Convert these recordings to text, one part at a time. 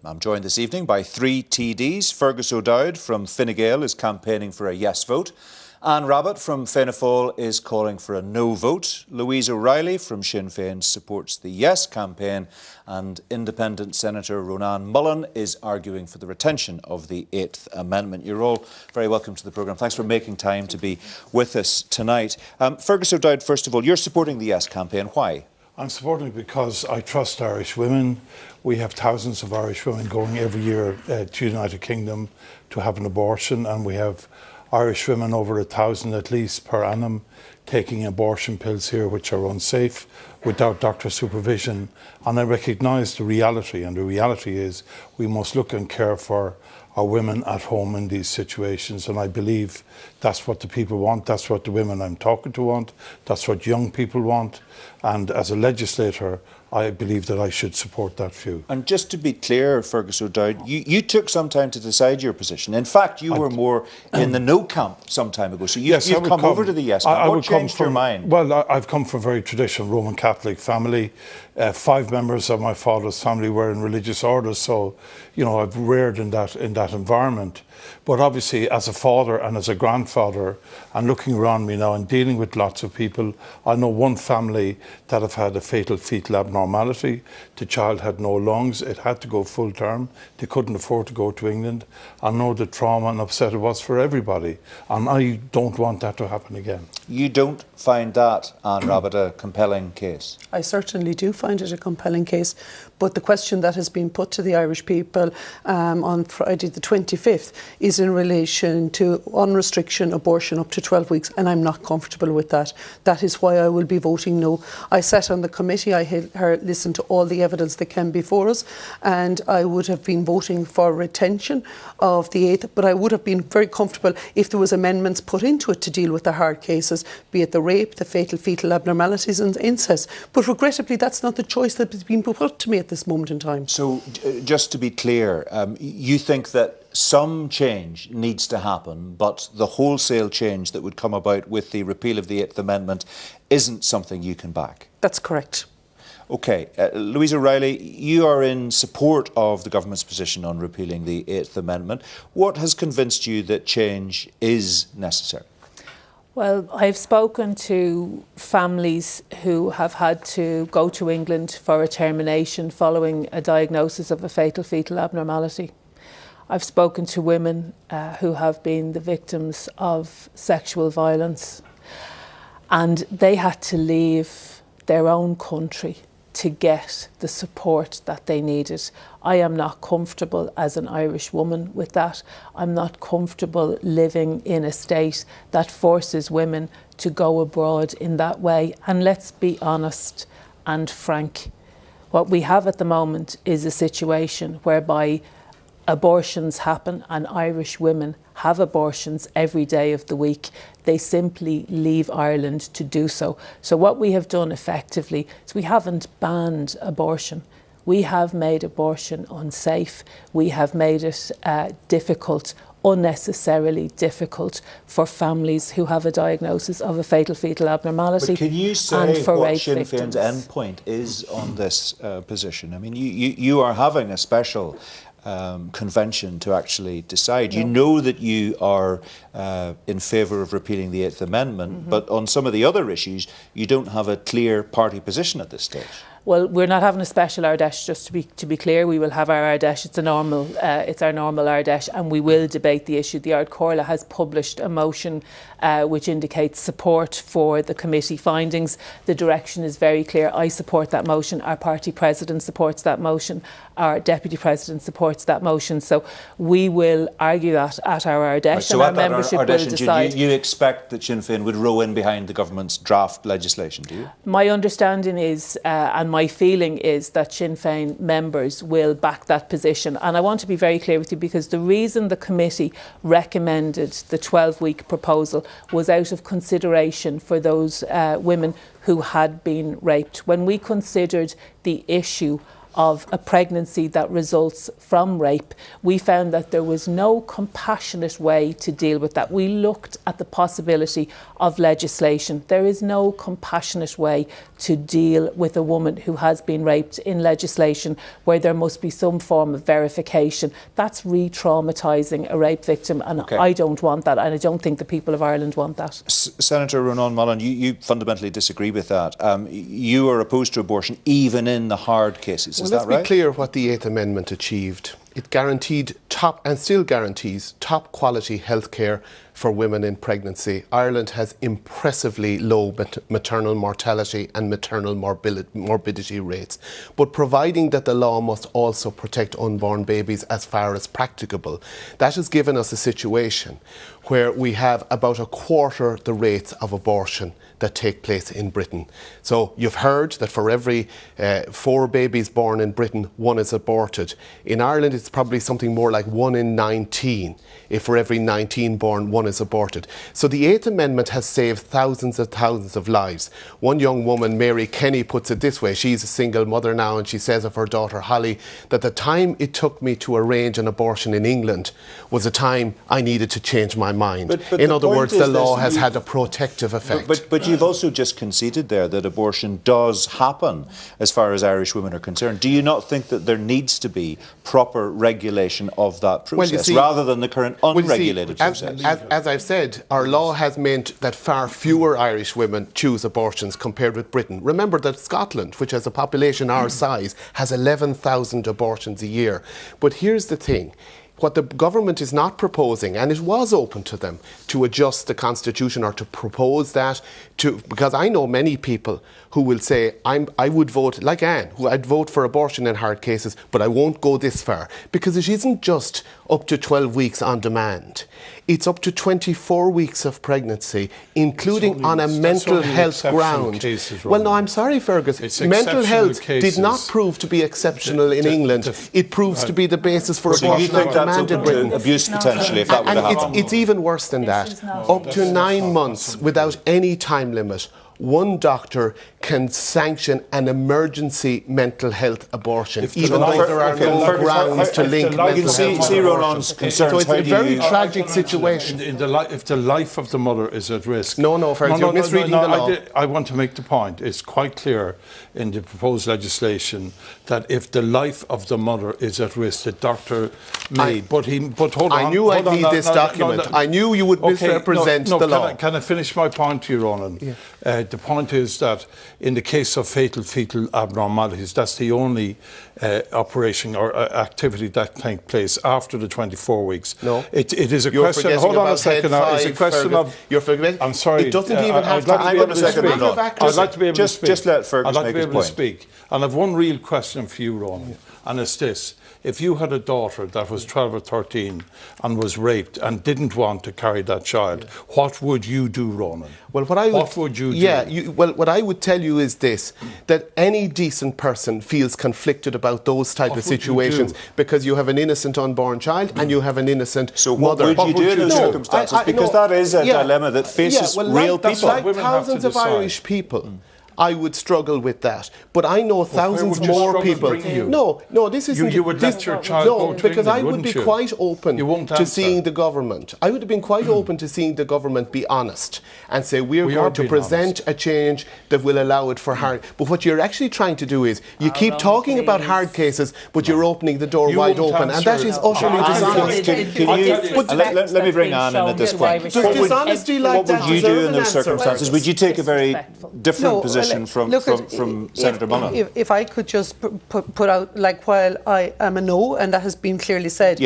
I'm joined this evening by three TDs. Fergus O'Dowd from Fine Gael is campaigning for a yes vote. Anne Rabbitte from Fianna Fáil is calling for a no vote. Louise O'Reilly from Sinn Féin supports the yes campaign. And Independent Senator Ronan Mullen is arguing for the retention of the 8th Amendment. You're all very welcome to the programme. Thanks for making time to be with us tonight. Fergus O'Dowd, first of all, you're supporting the yes campaign. Why? I'm supporting it because I trust Irish women. We have thousands of Irish women going every year to the United Kingdom to have an abortion, and we have Irish women, over 1,000 at least per annum, taking abortion pills here which are unsafe without doctor supervision. And I recognise the reality, and the reality is we must look and care for our women at home in these situations, and I believe that's what the people want, that's what the women I'm talking to want, that's what young people want, and as a legislator I believe that I should support that view. And just to be clear, Fergus O'Dowd, you took some time to decide your position. In fact, you were more in the no camp some time ago, so you've come over to the yes camp. What changed your mind? Well, I've come from a very traditional Roman Catholic family. 5 members of my father's family were in religious orders, so you know I've reared in that environment. But obviously, as a father and as a grandfather, and looking around me now and dealing with lots of people, I know one family that have had a fatal fetal abnormality. The child had no lungs. It had to go full term. They couldn't afford to go to England. I know the trauma and upset it was for everybody, and I don't want that to happen again. You don't find that, Anne Rabbitte, a compelling case? I certainly do find it a compelling case, but the question that has been put to the Irish people on Friday the 25th is in relation to unrestriction abortion up to 12 weeks, and I'm not comfortable with that. That is why I will be voting no. I sat on the committee, I listened to all the evidence that came before us, and I would have been voting for retention of the 8th, but I would have been very comfortable if there was amendments put into it to deal with the hard cases, be it the rape, the fatal fetal abnormalities and incest. But regrettably, that's not the choice that has been put to me at this moment in time. So, just to be clear, you think that some change needs to happen, but the wholesale change that would come about with the repeal of the 8th Amendment isn't something you can back? That's correct. OK. Louise O'Reilly, you are in support of the government's position on repealing the 8th Amendment. What has convinced you that change is necessary? Well, I've spoken to families who have had to go to England for a termination following a diagnosis of a fatal fetal abnormality. I've spoken to women who have been the victims of sexual violence, and they had to leave their own country to get the support that they needed. I am not comfortable as an Irish woman with that. I'm not comfortable living in a state that forces women to go abroad in that way. And let's be honest and frank. What we have at the moment is a situation whereby abortions happen and Irish women have abortions every day of the week. They simply leave Ireland to do so. So what we have done effectively is we haven't banned abortion. We have made abortion unsafe. We have made it difficult, unnecessarily difficult, for families who have a diagnosis of a fatal fetal abnormality. But can you say what Sinn Féin's endpoint is on this position? I mean, you are having a special convention to actually decide. You know that you are in favour of repealing the 8th Amendment, but on some of the other issues, you don't have a clear party position at this stage. Well, we're not having a special Ardesh, just to be clear. We will have our Ardesh. It's our normal Ardesh, and we will debate the issue. The Ard Comhairle has published a motion which indicates support for the committee findings. The direction is very clear. I support that motion. Our party president supports that motion. Our deputy president supports that motion. So we will argue that at our Ardesh, right, so and our membership will decide. You expect that Sinn Féin would row in behind the government's draft legislation, do you? My understanding is, and my feeling is, that Sinn Féin members will back that position. And I want to be very clear with you, because the reason the committee recommended the 12-week proposal was out of consideration for those women who had been raped. When we considered the issue of a pregnancy that results from rape, we found that there was no compassionate way to deal with that. We looked at the possibility of legislation. There is no compassionate way to deal with a woman who has been raped in legislation where there must be some form of verification. That's re-traumatising a rape victim, and I don't want that, and I don't think the people of Ireland want that. Senator Ronan Mullen, you fundamentally disagree with that. You are opposed to abortion even in the hard cases, is that right? Let's be clear what the 8th Amendment achieved. It guaranteed top, and still guarantees, top quality health care for women in pregnancy. Ireland has impressively low maternal mortality and maternal morbidity rates. But providing that the law must also protect unborn babies as far as practicable, that has given us a situation where we have about a quarter the rates of abortion that take place in Britain. So you've heard that for every 4 babies born in Britain, 1 is aborted. In Ireland, it's probably something more like 1 in 19. If for every 19 born, 1 is aborted. So the 8th Amendment has saved thousands and thousands of lives. One young woman, Mary Kenny, puts it this way. She's a single mother now, and she says of her daughter Holly that the time it took me to arrange an abortion in England was a time I needed to change my mind. But in other words, the law has had a protective effect. But you've also just conceded there that abortion does happen as far as Irish women are concerned. Do you not think that there needs to be proper regulation of that process rather than the current unregulated process? As I've said, our law has meant that far fewer Irish women choose abortions compared with Britain. Remember that Scotland, which has a population our size, has 11,000 abortions a year. But here's the thing. What the government is not proposing, and it was open to them, to adjust the constitution or to propose that, because I know many people who will say, I would vote, like Anne, who I'd vote for abortion in hard cases, but I won't go this far. Because it isn't just up to 12 weeks on demand. It's up to 24 weeks of pregnancy, including on a mental health ground. Well, no, I'm sorry, Fergus. Mental health did not prove to be exceptional in England. It proves to be the basis for abortion on demand in Britain. Abuse potentially, if that were to happen. It's even worse than that. Up to 9 months without any time limit. One doctor can sanction an emergency mental health abortion, even though there are no grounds to link mental health. You can see Ronan's concerns. So it's a very tragic situation. If the life of the mother is at risk... No, Fergus, you're misreading the law. I want to make the point. It's quite clear in the proposed legislation that if the life of the mother is at risk, the doctor may... But hold on. I knew I'd need this document. I knew you would misrepresent the law. Can I finish my point to you, Ronan? Yeah. The point is that in the case of fatal fetal abnormalities, that's the only operation or activity that takes place after the 24 weeks. No. It is a question... Hold on a second now. It's a question of... You're forgetting... I'm sorry. It doesn't even have to... Hang on a second, Ronan. I'd like to be able to speak. Just let Fergus make his point. Speak. And I've one real question for you, Ronan, and it's this. If you had a daughter that was 12 or 13 and was raped and didn't want to carry that child, what would you do, Ronan? Well, what would you do? Yeah, what I would tell you is this, that any decent person feels conflicted about those type of situations because you have an innocent unborn child and you have an innocent mother. So what would you do in those circumstances? Because that is a dilemma that faces real people. Like thousands of Irish people. I would struggle with that. But I know thousands more people. No, this isn't... You would let your child go to because England, I would be quite open to seeing the government. I would have been quite open to seeing the government be honest and say we're going to present a change that will allow it for hard... But what you're actually trying to do is you keep talking about hard cases, but you're opening the door wide open. And that is utterly dishonest. Let me bring Anne in at this point. Does dishonesty like that deserve an answer? What would you do in those circumstances? Would you take a very different position from Senator Mullen? If I could just put out, like, while I am a no, and that has been clearly said,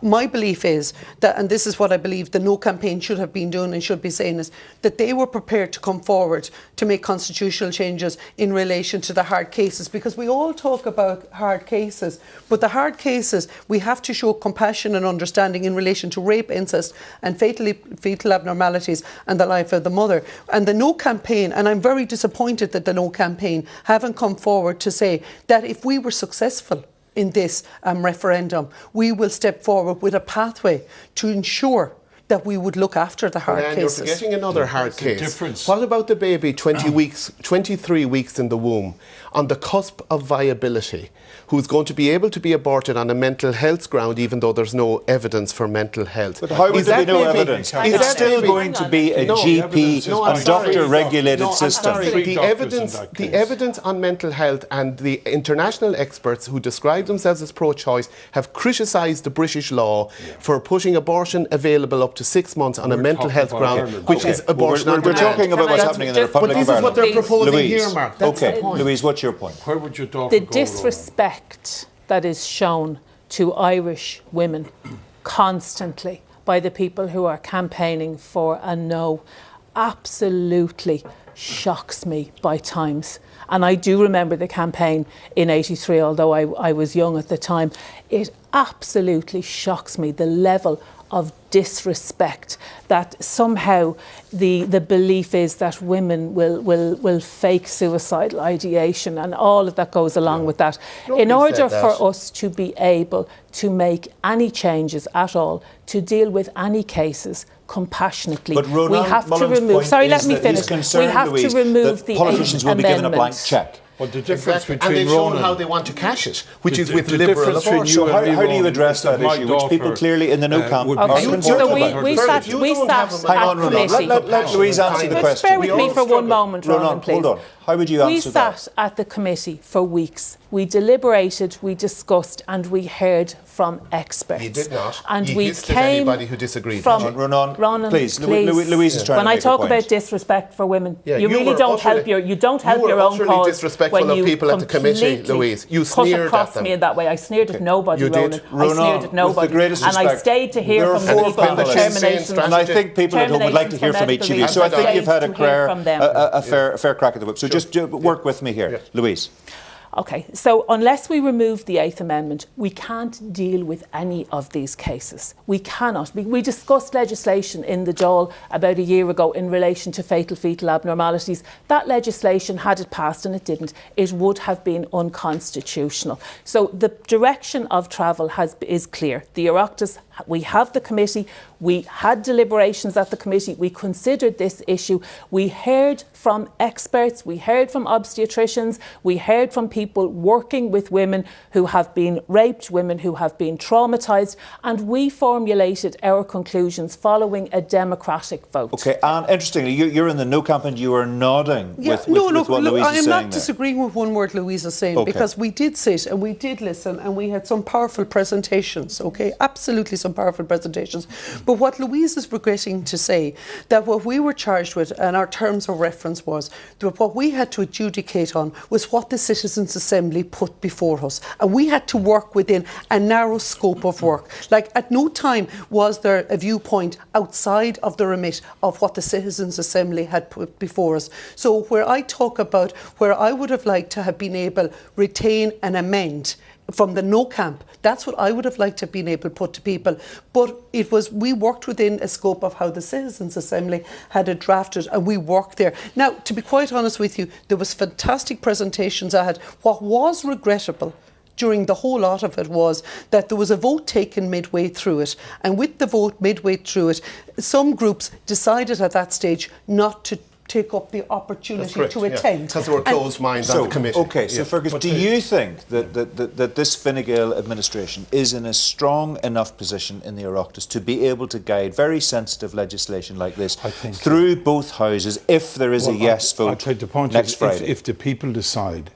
my belief is that, and this is what I believe the no campaign should have been doing and should be saying, is that they were prepared to come forward to make constitutional changes in relation to the hard cases, because we all talk about hard cases, but the hard cases, we have to show compassion and understanding in relation to rape, incest and fetal abnormalities and the life of the mother. And the no campaign, and I'm very disappointed that the no campaign haven't come forward to say that if we were successful in this referendum, we will step forward with a pathway to ensure that we would look after the hard And cases. you're forgetting another hard the case. difference. What about the baby 23 weeks in the womb, on the cusp of viability, who's going to be able to be aborted on a mental health ground even though there's no evidence for mental health? But how would Is there be that no baby- evidence? is It's that still baby- going to be a No, GP no, I'm and sorry. doctor-regulated No, I'm system. sorry. Three The doctors evidence, in that the case. evidence on mental health, and the international experts who describe themselves as pro-choice have criticised the British law for putting abortion available up to 6 months on a We're mental talking health about ground, Ireland. which Okay. is abortion Well, on we're demand. talking about what's happening in the But Republic But of this is what they're Ireland. proposing Louise, here, Mark. That's okay, the point. Louise, what's your point? Where would your daughter The go, Ronan? disrespect that is shown to Irish women constantly by the people who are campaigning for a no absolutely shocks me by times. And I do remember the campaign in '83, although I was young at the time. It absolutely shocks me, the level of disrespect that somehow the belief is that women will fake suicidal ideation and all of that goes along with that. Nobody In order said for that. us to be able to make any changes at all, to deal with any cases compassionately, But Ronan we have to Mullen's remove. point Sorry, is let me that he's finish. concerned, We have Louise, to remove that the politicians Eighth will be given a Amendment. blank check. But the difference Exactly. And between they've shown Ronan, how they want to cash it, which is the with liberal difference between abortion. you and How me, do you Ronan, address is that my issue, which people daughter, clearly in the no camp would be are Okay, concerned so about? we Fergus, sat you we don't sat have a- Hang at on, Ronan. committee. Let Louise answer the But question. bear with We me all for one struggle. moment, Ronan, Ronan, please. hold on. How would you We answer that? sat at the committee for weeks. We deliberated, we discussed, and we heard from experts. You did not. And You we hissed at came anybody who disagreed from with you. Ronan, please. Louise is trying when to I make a talk point. about disrespect for women, Yeah, you really were don't utterly- help your were own utterly cause disrespectful when of you people at the committee, completely Louise. You cut sneered across at them. me in that way. I sneered at nobody, You did. Ronan. I sneered at with nobody, the greatest and I respect, stayed to hear there are from the four people on the panelists. termination. And I think people at home would like to hear from each of you. So I think you've had a fair crack at the whip. So just work with me here. Louise. Okay, so unless we remove the Eighth Amendment, we can't deal with any of these cases. We cannot. We discussed legislation in the Dáil about a year ago in relation to fatal fetal abnormalities. That legislation, had it passed, and it didn't, it would have been unconstitutional. So the direction of travel is clear. The Oireachtas, we have the committee, we had deliberations at the committee, we considered this issue, we heard from experts, we heard from obstetricians, we heard from people working with women who have been raped, women who have been traumatised, and we formulated our conclusions following a democratic vote. Okay, and interestingly, you're in the no camp and you are nodding with what Louise I is am saying not there. disagreeing with one word Louise is saying, Okay. because we did sit and we did listen and we had some powerful presentations, okay, absolutely some powerful presentations. But what Louise is regretting to say, that what we were charged with and our terms of reference was that what we had to adjudicate on was what the Citizens' Assembly put before us, and we had to work within a narrow scope of work. Like, at no time was there a viewpoint outside of the remit of what the Citizens' Assembly had put before us. So where I talk about where I would have liked to have been able retain and amend from the no camp, that's what I would have liked to have been able to put to people. But it was, we worked within a scope of how the Citizens' Assembly had it drafted, and we worked there. Now, to be quite honest with you, there was fantastic presentations I had. What was regrettable during the whole lot of it was that there was a vote taken midway through it, and with the vote midway through it, some groups decided at that stage not to take up the opportunity to attend. Because there were closed minds on the committee. Okay, so Fergus, do you think that this Fine Gael administration is in a strong enough position in the Oireachtas to be able to guide very sensitive legislation like this through both houses if there is a yes vote next Friday? If the people decide,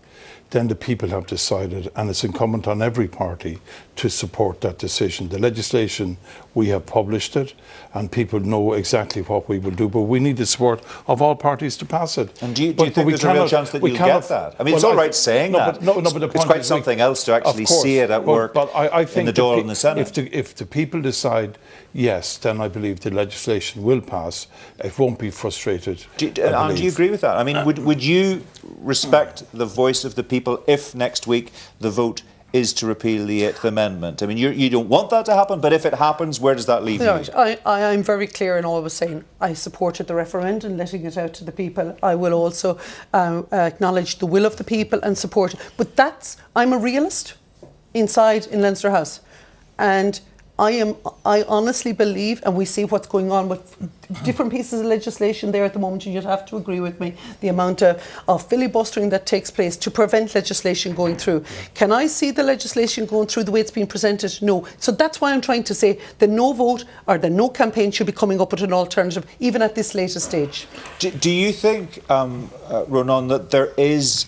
then the people have decided, and it's incumbent on every party to support that decision. The legislation, we have published it, and people know exactly what we will do, but we need the support of all parties to pass it. And do you think there's a real chance that you'll get that? I mean, it's all right saying that. But it's quite something else to actually see it at work I think in the Dáil and the Senate. If the people decide yes, then I believe the legislation will pass. It won't be frustrated. And do you agree with that? I mean, would you respect the voice of the people if next week the vote is to repeal the Eighth Amendment? I mean, you don't want that to happen, but if it happens, where does that leave you? I'm very clear in all I was saying. I supported the referendum, letting it out to the people. I will also acknowledge the will of the people and support it. But I'm a realist inside in Leinster House. And I honestly believe, and we see what's going on with different pieces of legislation there at the moment, and you'd have to agree with me, the amount of filibustering that takes place to prevent legislation going through. Can I see the legislation going through the way it's been presented? No. So that's why I'm trying to say the no vote or the no campaign should be coming up with an alternative, even at this later stage. Do you think, Ronan, that there is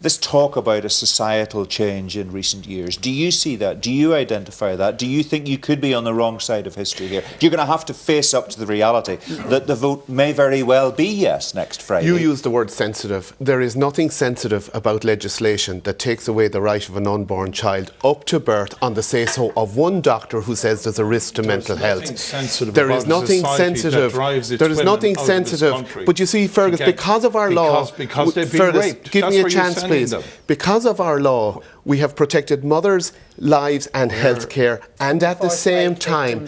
this talk about a societal change in recent years? Do you see that? Do you identify that? Do you think you could be on the wrong side of history here? You're going to have to face up to the reality that the vote may very well be yes next Friday. You use the word sensitive. There is nothing sensitive about legislation that takes away the right of an unborn child up to birth on the say-so of one doctor who says there's a risk to mental health. There is nothing sensitive. There is nothing sensitive. But you see, Fergus, because of our law, because they've been Fergus, raped. give me a chance, please. Because of our law, we have protected mothers' lives and health care, and at the same time,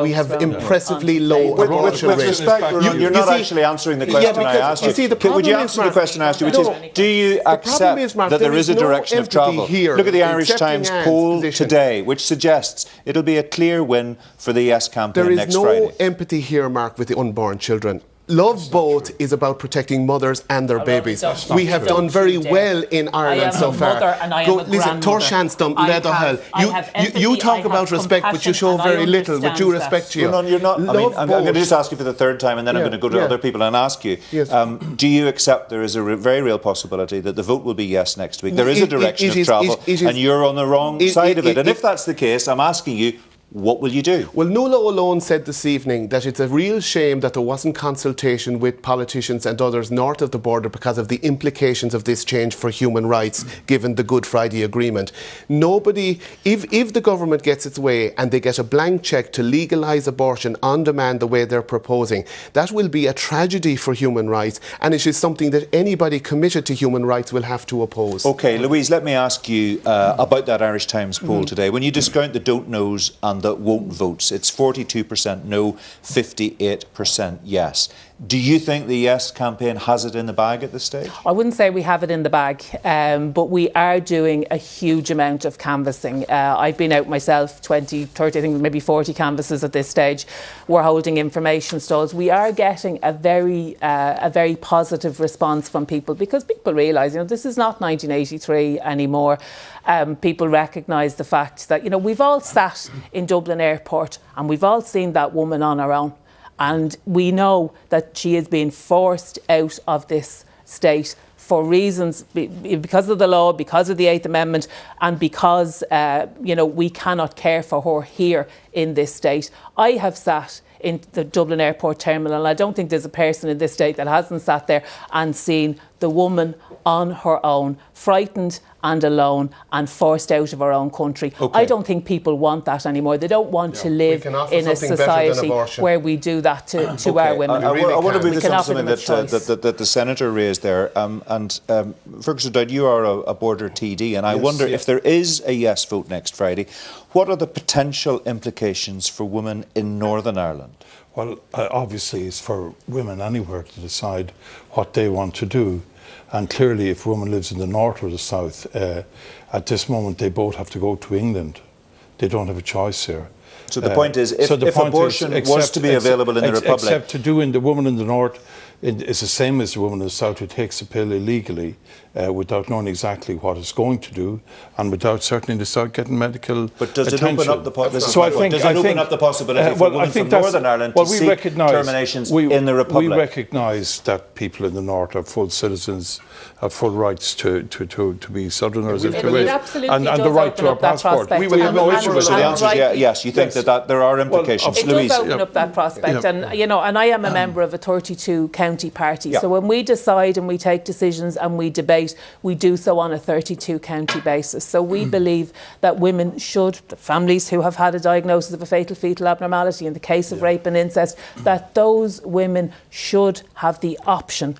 we have impressively low abortion with rates. respect, Ronan, you're not actually answering the question I asked you. You see, Would you answer the question I asked you, which is, do you accept that there is a direction of travel? Look at the Irish Times poll today, which suggests it'll be a clear win for the Yes campaign next Friday. There is no empathy here, Mark, with the unborn children. Love Both is about protecting mothers and their babies. We have done very well in Ireland so far. Listen, Torshansdom, Leatherhill. You talk about respect, but you show very little, with due respect to you. No, you're not. I mean, I'm going to just ask you for the third time, and then I'm going to go to other people and ask you. Yes. Do you accept there is a very real possibility that the vote will be yes next week? There is a direction of travel, and you're on the wrong side of it. And if that's the case, I'm asking you, what will you do? Well, Nuala O'Loan said this evening that it's a real shame that there wasn't consultation with politicians and others north of the border because of the implications of this change for human rights, given the Good Friday Agreement. Nobody, if the government gets its way and they get a blank cheque to legalise abortion on demand the way they're proposing, that will be a tragedy for human rights, and it is something that anybody committed to human rights will have to oppose. OK, Louise, let me ask you about that Irish Times poll today. When you discount the don't knows and the won't votes, it's 42% no, 58% yes. Do you think the Yes campaign has it in the bag at this stage? I wouldn't say we have it in the bag, but we are doing a huge amount of canvassing. I've been out myself, 20, 30, I think maybe 40 canvasses at this stage. We're holding information stalls. We are getting a very positive response from people, because people realise, this is not 1983 anymore. People recognise the fact that, we've all sat in Dublin Airport and we've all seen that woman on her own. And we know that she is being forced out of this state for reasons, because of the law, because of the 8th Amendment, and because, we cannot care for her here in this state. I have sat in the Dublin Airport terminal, and I don't think there's a person in this state that hasn't sat there and seen the woman on her own, frightened and alone and forced out of our own country. I don't think people want that anymore. They don't want to live in a society where we do that to our women. I want to move this on something that the Senator raised there. Fergus O'Dowd, you are a border TD, and I wonder if there is a yes vote next Friday, what are the potential implications for women in Northern Ireland? Well, obviously it's for women anywhere to decide what they want to do. And clearly, if a woman lives in the north or the south, at this moment they both have to go to England. They don't have a choice here. So the point is, if abortion was to be available in the Republic... Except to do in the woman in the north, it's the same as the woman in the south who takes a pill illegally without knowing exactly what it's going to do, and without certainly getting medical attention. But does it open up the possibility for women from Northern Ireland to seek terminations in the Republic? We recognise that people in the north are full citizens, have full rights to be Southerners if they wish, and the right to our passport. We will have no issue with it. So the answer is yes. You think that there are implications. It does open up that prospect, and and I am a member of a 32 county party. So when we decide and we take decisions and we debate, we do so on a 32 county basis. So we believe that women should, the families who have had a diagnosis of a fatal fetal abnormality in the case of rape and incest, that those women should have the option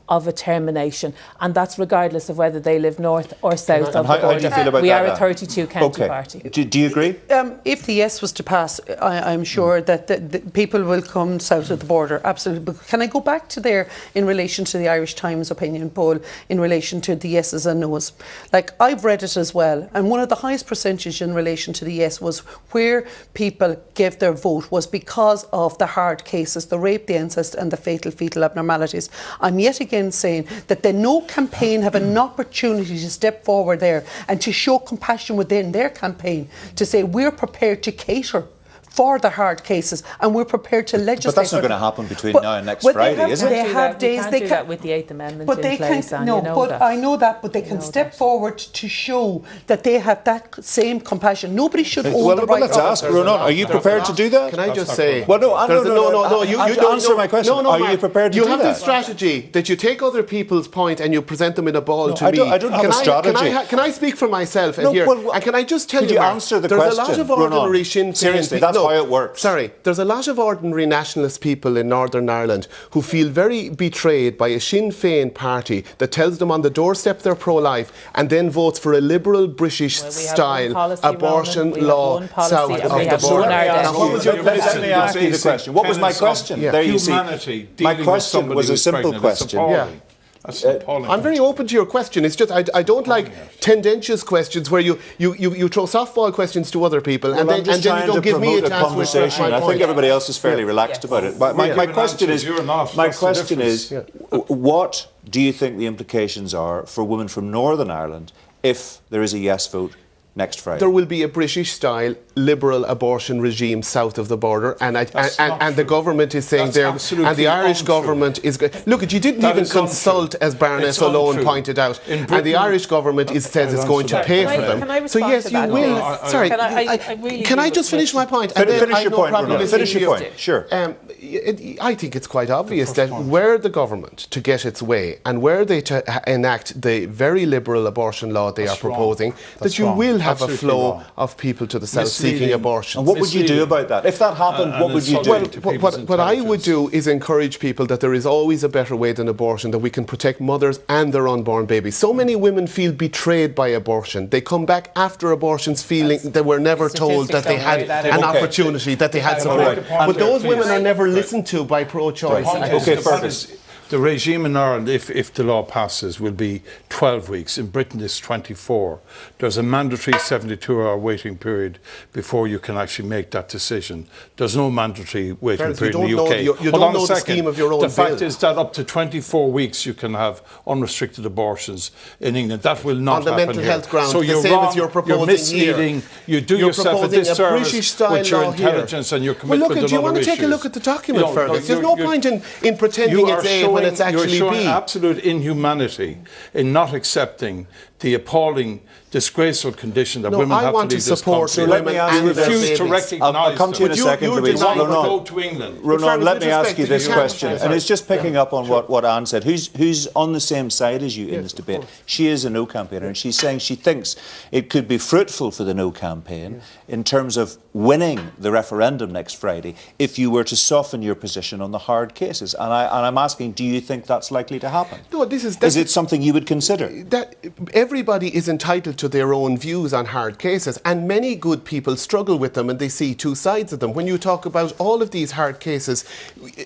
of a termination, and that's regardless of whether they live north or south of the border. How do you feel about we that? are a 32 county party. Do you agree? If the yes was to pass, I'm sure that the people will come south of the border, absolutely. But can I go back to there in relation to the Irish Times opinion poll in relation to the yeses and nos? Like, I've read it as well, and one of the highest percentages in relation to the yes was where people gave their vote was because of the hard cases, the rape, the incest and the fatal fetal abnormalities. I'm yet again saying that the No campaign have an opportunity to step forward there and to show compassion within their campaign to say we're prepared to cater for the hard cases and we're prepared to legislate. But that's not going to happen between now and next Friday, is it? They have days. They can't do that with the 8th Amendment in place, and no, you know but that. I know that, but they can step forward to show that they have that same compassion. Nobody should own the right. Let's ask Ronan, are you prepared to do that? Can I just say? Well, no. You don't answer my question. No, are you prepared to do that? You have this strategy that you take other people's point and you present them in a ball to me. I don't have a strategy. Can I speak for myself here? And can I just tell you, answer the there's question? a lot of ordinary Sinn Féin. Seriously, that's how it works. Sorry, there's a lot of ordinary nationalist people in Northern Ireland who feel very betrayed by a Sinn Féin party that tells them on the doorstep they're pro-life and then votes for a liberal British-style abortion law south of the border. Let me ask you the question. What was my question? There you see. My question was a simple question. I'm very open to your question. It's just I don't like tendentious questions where you throw softball questions to other people and then you don't give me a chance to conversation. I think everybody else is fairly relaxed about it. My question is, what do you think the implications are for women from Northern Ireland if there is a yes vote next Friday? There will be a British-style liberal abortion regime south of the border, and the government is saying there, and the Irish government is going. Look, you didn't even consult, as Baroness Malone pointed out, and the Irish government says it's going to pay for them. So yes, you will. Sorry, can I just finish my point? Finish your point, Ronan. Finish your point. Sure. I think it's quite obvious that were the government to get its way and were they to enact the very liberal abortion law they are proposing, that you will have a flow of people to the south seeking abortion. And what would you do about that? If that happened, what would you do? Well, what I would do is encourage people that there is always a better way than abortion, that we can protect mothers and their unborn babies. So many women feel betrayed by abortion. They come back after abortions feeling they were never told that they had an opportunity, that they had support. But those women are never listened to by pro-choice. Okay, Fergus. The regime in Ireland, if the law passes, will be 12 weeks. In Britain, it's 24. There's a mandatory 72-hour waiting period before you can actually make that decision. There's no mandatory waiting period in the UK. You don't know the scheme of your own bill. The fact is that up to 24 weeks you can have unrestricted abortions in England. That will not happen on the mental health grounds. So you're wrong, you're misleading. You do yourself a disservice with your intelligence and your commitment on other issues. Do you want to take a look at the document, Fergus? There's no point in pretending it's A when it's actually B. You're showing absolute inhumanity in not accepting the appalling, disgraceful condition that women have to leave this country. Let me ask you this. You refuse to recognise I'll come to you in a second, Louise. Go to England. Ronan, let me ask you this question, and it's just picking up on what Anne said. Who's on the same side as you in this debate? She is a no campaigner, and she's saying she thinks it could be fruitful for the no campaign in terms of winning the referendum next Friday if you were to soften your position on the hard cases. And I'm asking, do you think that's likely to happen? No, is it something you would consider? Everybody is entitled to their own views on hard cases, and many good people struggle with them and they see two sides of them. When you talk about all of these hard cases,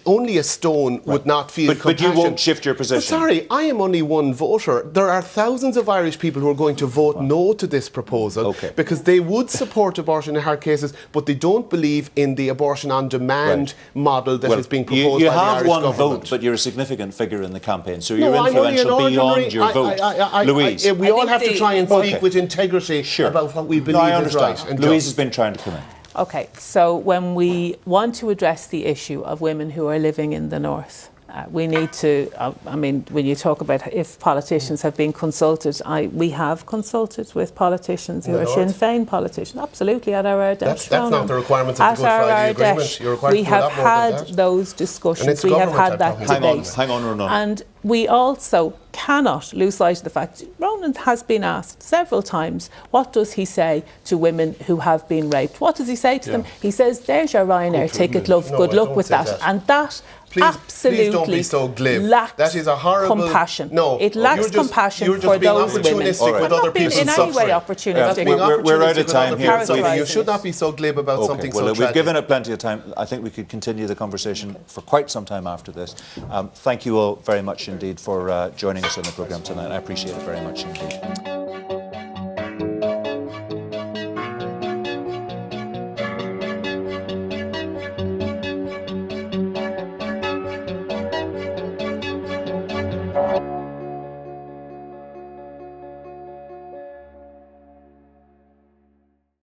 only a stone would not feel compassion. But you won't shift your position. But sorry, I am only one voter. There are thousands of Irish people who are going to vote no to this proposal because they would support abortion in hard cases, but they don't believe in the abortion on demand model that is being proposed by the Irish government. You have one vote, but you're a significant figure in the campaign, so you're influential beyond your vote. Louise. We all have to try and speak with integrity about what we believe is right. And Louise has been trying to come in. Okay, so when we want to address the issue of women who are living in the north, we need to, I mean, when you talk about if politicians have been consulted, we have consulted with politicians who are Sinn Féin politicians, absolutely, at our desk. That's not the requirements of the Good Friday Agreement. We have had those discussions, we have had that debate. Hang on, Ronan. And we also cannot lose sight of the fact Ronan has been asked several times, what does he say to women who have been raped? What does he say to them? He says, there's your Ryanair ticket, love, good luck with that. And that absolutely don't be so glib. lacks that is a horrible compassion. No, it lacks compassion you're just for being those women. opportunistic with other people's in any way suffering. opportunistic. We're out of time here. You should not be so glib about something so tragic. We've given it plenty of time. I think we could continue the conversation for quite some time after this. Thank you all very much indeed for joining us on the programme tonight. I appreciate it very much indeed.